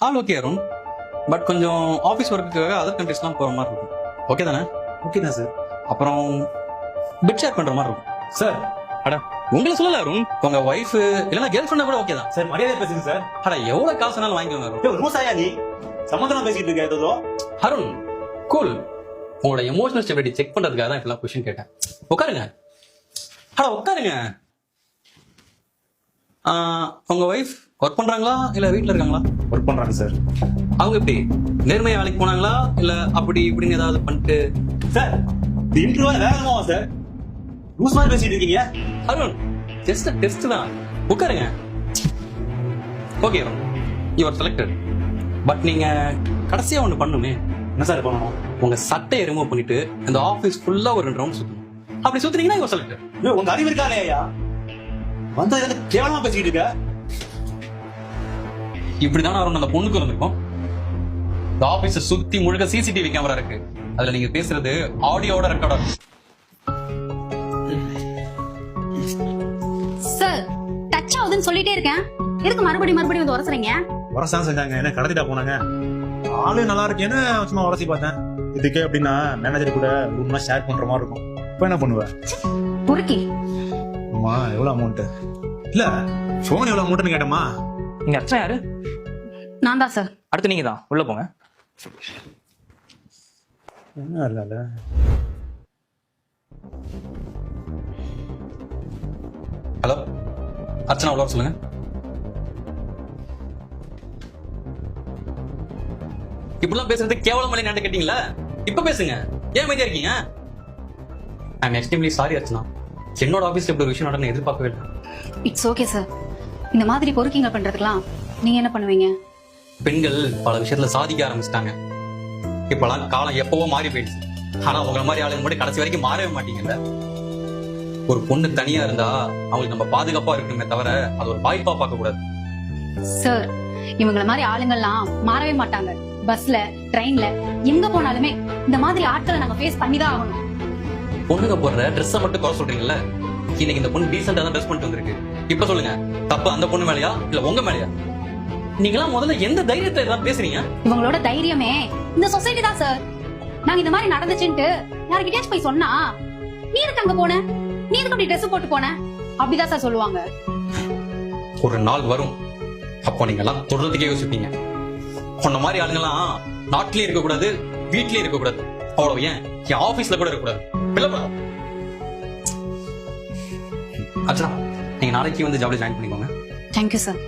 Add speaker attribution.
Speaker 1: All okay Arun. But கொஞ்சம் office ஒர்க்குக்காக other கண்ட்ரிஸ்லாம் போகிற மாதிரி இருக்கும். ஓகே தானே?
Speaker 2: ஓகே தான் சார்.
Speaker 1: அப்புறம் பிட் ஷேர் பண்ணுற மாதிரி இருக்கும்.
Speaker 2: சார்
Speaker 1: அடா உங்களை சொல்லல அருண், உங்க ஒய்ஃப் இல்லைன்னா கேர்ள் ஃப்ரெண்டா கூட ஓகே தான்.
Speaker 2: சார் மரியாதை பேசுங்க சார்.
Speaker 1: அடா எவ்வளவு காசு வேணாலும் வாங்கிக்கோங்க அருண்.
Speaker 2: லூசாயா நீ? சமாதானம் பேசிட்டு இருக்க ஏதோ.
Speaker 1: அருண் கூல். உங்களோட எமோஷனல் ஸ்டெபிலிட்டி செக் பண்றதுக்காக தான் இப்பெல்லாம் கொஸ்டின் கேட்டேன். உட்காருங்க. அடா உட்காருங்க. உங்க ஒய்ஃப் ஒர்க் பண்றாங்களா இல்ல வீட்ல இருக்காங்களா?
Speaker 2: ஒர்க் பண்றாங்க சார்.
Speaker 1: அவங்க எப்படி நேர்மையா வேலைக்கு போனாங்களா இல்ல அப்படி இப்படின்னு ஏதாவது பண்ணிட்டு?
Speaker 2: சார் இந்த இன்டர்வியூ வேகமா சார். லூஸ் மாதிரி பேசிட்டு இருக்கீங்க.
Speaker 1: அருண் ஜஸ்ட் டெஸ்ட் தான். உட்காருங்க. Okay Arun, you are selected. But நீங்க கடைசியா ஒண்ணு பண்ணுமே.
Speaker 2: என்ன சார் பண்ணணும்?
Speaker 1: உங்க சட்டையை ரிமூவ் பண்ணிட்டு இந்த ஆபீஸ் ஃபுல்லா ஒரு 2 ரவுண்ட் சுத்தணும். அப்படி சுத்துனீங்கன்னா யூ ஆர் செலக்டட்.
Speaker 2: ஐயோ உங்க அறிவு இருக்கானே ஐயா. வந்தா எதுக்கு கேவலமா பேசிட்டு இருக்க?
Speaker 1: இப்படிதானே அருண் அந்த பொண்ணுக்கு இருந்திருக்கும். இந்த ஆபீஸை சுத்தி முழுக்க சிசிடிவி கேமரா இருக்கு. அதுல நீங்க பேசுறது ஆடியோட ரெக்கார்டா இருக்கு.
Speaker 3: சார் டச் ஆகுதுன்னு சொல்லிட்டே இருக்கேன். எதுக்கு மறுபடியும் வந்து உரசுறீங்க?
Speaker 2: உரசான் செஞ்சாங்க. என்ன கடத்திட்டா போனாங்க. ஆளு நல்லா இருக்கேன்னு சும்மா உரசி பார்த்தேன். இதுக்கே அப்படின்னா மேனேஜர் கூட ரூம்லாம் ஷேர் பண்ற மாதிரி இருக்கும். இப்போ என்ன பண்ணுவ?
Speaker 3: பொறுக்கி.
Speaker 2: அம்மா எவ்வளவு அமௌண்ட்? இல்ல போன் எவ்வளவு அமௌண்ட்னு கேட்டமா.
Speaker 4: நீங்க அர்ச்சனா யாரு?
Speaker 3: நான் தான் சார்.
Speaker 4: அடுத்து நீங்க தான் உள்ள போங்க.
Speaker 2: என்ன இல்ல
Speaker 1: ஹலோ அர்ச்சனா உள்ள வர சொல்லுங்க. இப்படிலாம் பேசுறது கேவலம் நின்று கேட்டீங்களா? இப்ப பேசுங்க. ஏன் அமைதியா இருக்கீங்க? I am extremely sorry Archana. என்னோட ஆபீஸ்ல இப்படி ஒரு விஷயம் நடந்து எதிர்பார்க்கவே இல்லை.
Speaker 3: It's okay sir. இந்த மாதிரி பொறுக்கிங்க பண்றதுக்கெல்லாம் நீங்க என்ன பண்ணுவீங்க?
Speaker 1: பெண்கள் பல விஷயத்துல சாதிக்க ஆரம்பிச்சிட்டாங்க. இப்பெல்லாம் காலம் எப்பவோ மாறி போயிடுச்சு. ஆனா உங்களை மாதிரி ஆளுங்க மட்டும் கடைசி வரைக்கும் மாறவே மாட்டீங்கல்ல. ஒரு பொண்ணு தனியா இருந்தா அவங்களுக்கு நம்ம பாதுகாப்பா இருக்கணுமே தவிர அது ஒரு வாய்ப்பா பார்க்க கூடாது.
Speaker 3: சார் இவங்கள மாதிரி ஆளுங்கள்லாம் மாறவே மாட்டாங்க. பஸ்ல ட்ரெயின்ல எங்க போனாலுமே இந்த மாதிரி ஆட்களை நாங்க ஃபேஸ் பண்ணி தான் ஆகணும்.
Speaker 1: பொண்ணுங்க போடுற ட்ரெஸ்ஸை மட்டும் குறை சொல்றீங்கல்ல. இன்னைக்கு இந்த பொண்ணு டீசெண்டா தான் ட்ரெஸ் பண்ணிட்டு வந்திருக்கு. இப்ப சொல்லுங்க, தப்பு அந்த பொண்ணு மேலயா இல்ல உங்க மேலயா? நீங்களாம் முதல்ல எந்த தைரியத்தை இதெல்லாம் பேசுறீங்க?
Speaker 3: இவங்களோட தைரியமே இந்த சொசைட்டி தான் சார். நாங்க இந்த மாதிரி நடந்துச்சுன்ட்டு யாருக்கிட்டயாச்சும் போய் சொன்னா, நீ எதுக்கு அங்க போன, நீ எதுக்கு அப்படி ட்ரெஸ் போட்டு போன அப்படிதான் சார் சொல்லுவாங்க.
Speaker 1: ஒரு நாள் வரும் அப்போ நீங்க எல்லாம் தொடர்றதுக்கே யோசிப்பீங்க. உன்ன மாதிரி ஆளுங்கெல்லாம் நாட்டிலயும் இருக்க கூடாது, வீட்லயும் இருக்க கூடாது. அவ்வளவு ஏன் என் ஆபீஸ்ல கூட இருக்க கூடாது. அச்சா நீங்க நாளைக்கு வந்து ஜாப்ல ஜாயின் பண்ணிக்கோங்க.
Speaker 3: Thank you sir.